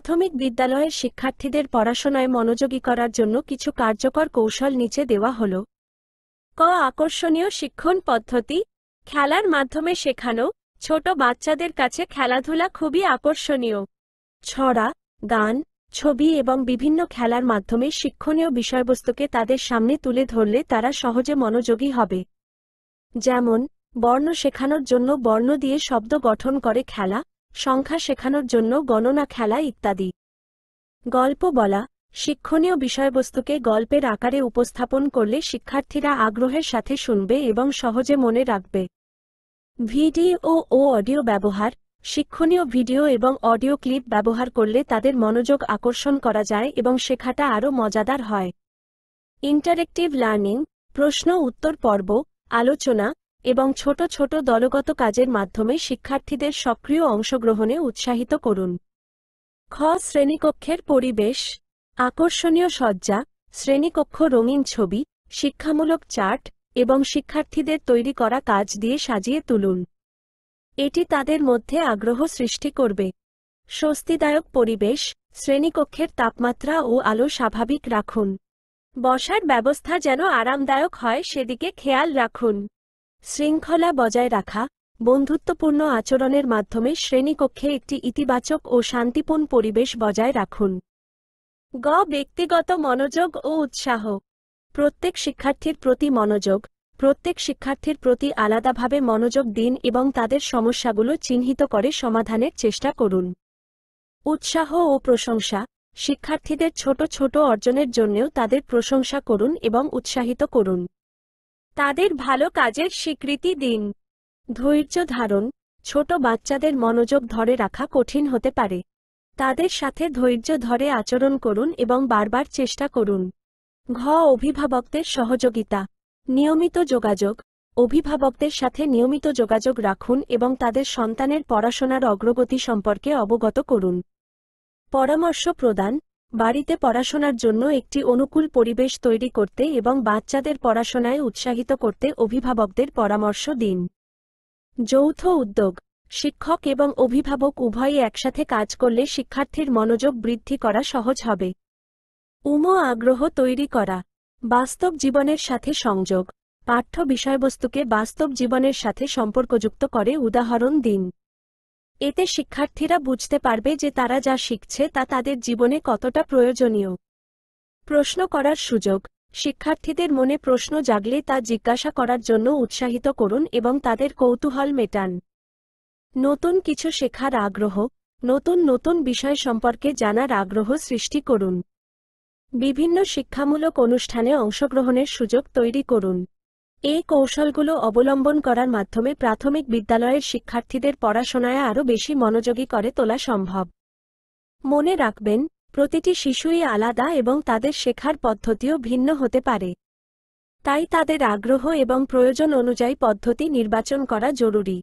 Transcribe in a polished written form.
প্রাথমিক বিদ্যালয়ের শিক্ষার্থীদের পড়াশোনায় মনোযোগী করার জন্য কিছু কার্যকর কৌশল নিচে দেওয়া হল। ক. আকর্ষণীয় শিক্ষণ পদ্ধতি। খেলার মাধ্যমে শেখানো। ছোট বাচ্চাদের কাছে খেলাধুলা খুবই আকর্ষণীয়। ছড়া, গান, ছবি এবং বিভিন্ন খেলার মাধ্যমে শিক্ষণীয় বিষয়বস্তুকে তাদের সামনে তুলে ধরলে তারা সহজে মনোযোগী হবে। যেমন, বর্ণ শেখানোর জন্য বর্ণ দিয়ে শব্দ গঠন করে খেলা, সংখ্যা শেখানোর জন্য গণনা খেলা ইত্যাদি। গল্প বলা। শিক্ষণীয় বিষয়বস্তুকে গল্পের আকারে উপস্থাপন করলে শিক্ষার্থীরা আগ্রহের সাথে শুনবে এবং সহজে মনে রাখবে। ভিডিও ও অডিও ব্যবহার। শিক্ষণীয় ভিডিও এবং অডিও ক্লিপ ব্যবহার করলে তাদের মনোযোগ আকর্ষণ করা যায় এবং শেখাটা আরও মজাদার হয়। Interactive learning. প্রশ্ন উত্তর পর্ব, আলোচনা এবং ছোট ছোট দলগত কাজের মাধ্যমে শিক্ষার্থীদের সক্রিয় অংশগ্রহণে উৎসাহিত করুন। খ. শ্রেণীকক্ষের পরিবেশ। আকর্ষণীয় সজ্জা, শ্রেণীকক্ষ রঙিন ছবি, শিক্ষামূলক চার্ট এবং শিক্ষার্থীদের তৈরি করা কাজ দিয়ে সাজিয়ে তুলুন। এটি তাদের মধ্যে আগ্রহ সৃষ্টি করবে। স্বস্তিদায়ক পরিবেশ। শ্রেণীকক্ষের তাপমাত্রা ও আলো স্বাভাবিক রাখুন। বসার ব্যবস্থা যেন আরামদায়ক হয় সেদিকে খেয়াল রাখুন। শৃঙ্খলা বজায় রাখা। বন্ধুত্বপূর্ণ আচরণের মাধ্যমে শ্রেণীকক্ষে একটি ইতিবাচক ও শান্তিপূর্ণ পরিবেশ বজায় রাখুন। গ. ব্যক্তিগত মনোযোগ ও উৎসাহ। প্রত্যেক শিক্ষার্থীর প্রতি মনোযোগ। প্রত্যেক শিক্ষার্থীর প্রতি আলাদাভাবে মনোযোগ দিন এবং তাদের সমস্যাগুলো চিহ্নিত করে সমাধানের চেষ্টা করুন। উৎসাহ ও প্রশংসা। শিক্ষার্থীদের ছোট ছোট অর্জনের জন্যও তাদের প্রশংসা করুন এবং উৎসাহিত করুন। তাদের ভালো কাজের স্বীকৃতি দিন। ধৈর্য ধারণ। ছোট বাচ্চাদের মনোযোগ ধরে রাখা কঠিন হতে পারে। তাদের সাথে ধৈর্য ধরে আচরণ করুন এবং বারবার চেষ্টা করুন। ঘ. অভিভাবকদের সহযোগিতা। নিয়মিত যোগাযোগ। অভিভাবকদের সাথে নিয়মিত যোগাযোগ রাখুন এবং তাদের সন্তানের পড়াশোনার অগ্রগতি সম্পর্কে অবগত করুন। পরামর্শ প্রদান। বাড়িতে পড়াশোনার জন্য একটি অনুকূল পরিবেশ তৈরি করতে এবং বাচ্চাদের পড়াশোনায় উৎসাহিত করতে অভিভাবকদের পরামর্শ দিন। যৌথ উদ্যোগ। শিক্ষক এবং অভিভাবক উভয়ই একসাথে কাজ করলে শিক্ষার্থীর মনোযোগ বৃদ্ধি করা সহজ হবে। আগ্রহ তৈরি করা। বাস্তব জীবনের সাথে সংযোগ। পাঠ্য বিষয়বস্তুকে বাস্তব জীবনের সাথে সম্পর্কযুক্ত করে উদাহরণ দিন। এতে শিক্ষার্থীরা বুঝতে পারবে যে তারা যা শিখছে তা তাদের জীবনে কতটা প্রয়োজনীয়। প্রশ্ন করার সুযোগ। শিক্ষার্থীদের মনে প্রশ্ন জাগলে তা জিজ্ঞাসা করার জন্য উৎসাহিত করুন এবং তাদের কৌতূহল মেটান। নতুন কিছু শেখার আগ্রহ। নতুন নতুন বিষয় সম্পর্কে জানার আগ্রহ সৃষ্টি করুন। বিভিন্ন শিক্ষামূলক অনুষ্ঠানে অংশগ্রহণের সুযোগ তৈরি করুন। এই কৌশলগুলো অবলম্বন করার মাধ্যমে প্রাথমিক বিদ্যালয়ের শিক্ষার্থীদের পড়াশোনায় আরও বেশি মনোযোগী করে তোলা সম্ভব। মনে রাখবেন, প্রতিটি শিশুই আলাদা এবং তাদের শেখার পদ্ধতিও ভিন্ন হতে পারে। তাই তাদের আগ্রহ এবং প্রয়োজন অনুযায়ী পদ্ধতি নির্বাচন করা জরুরি।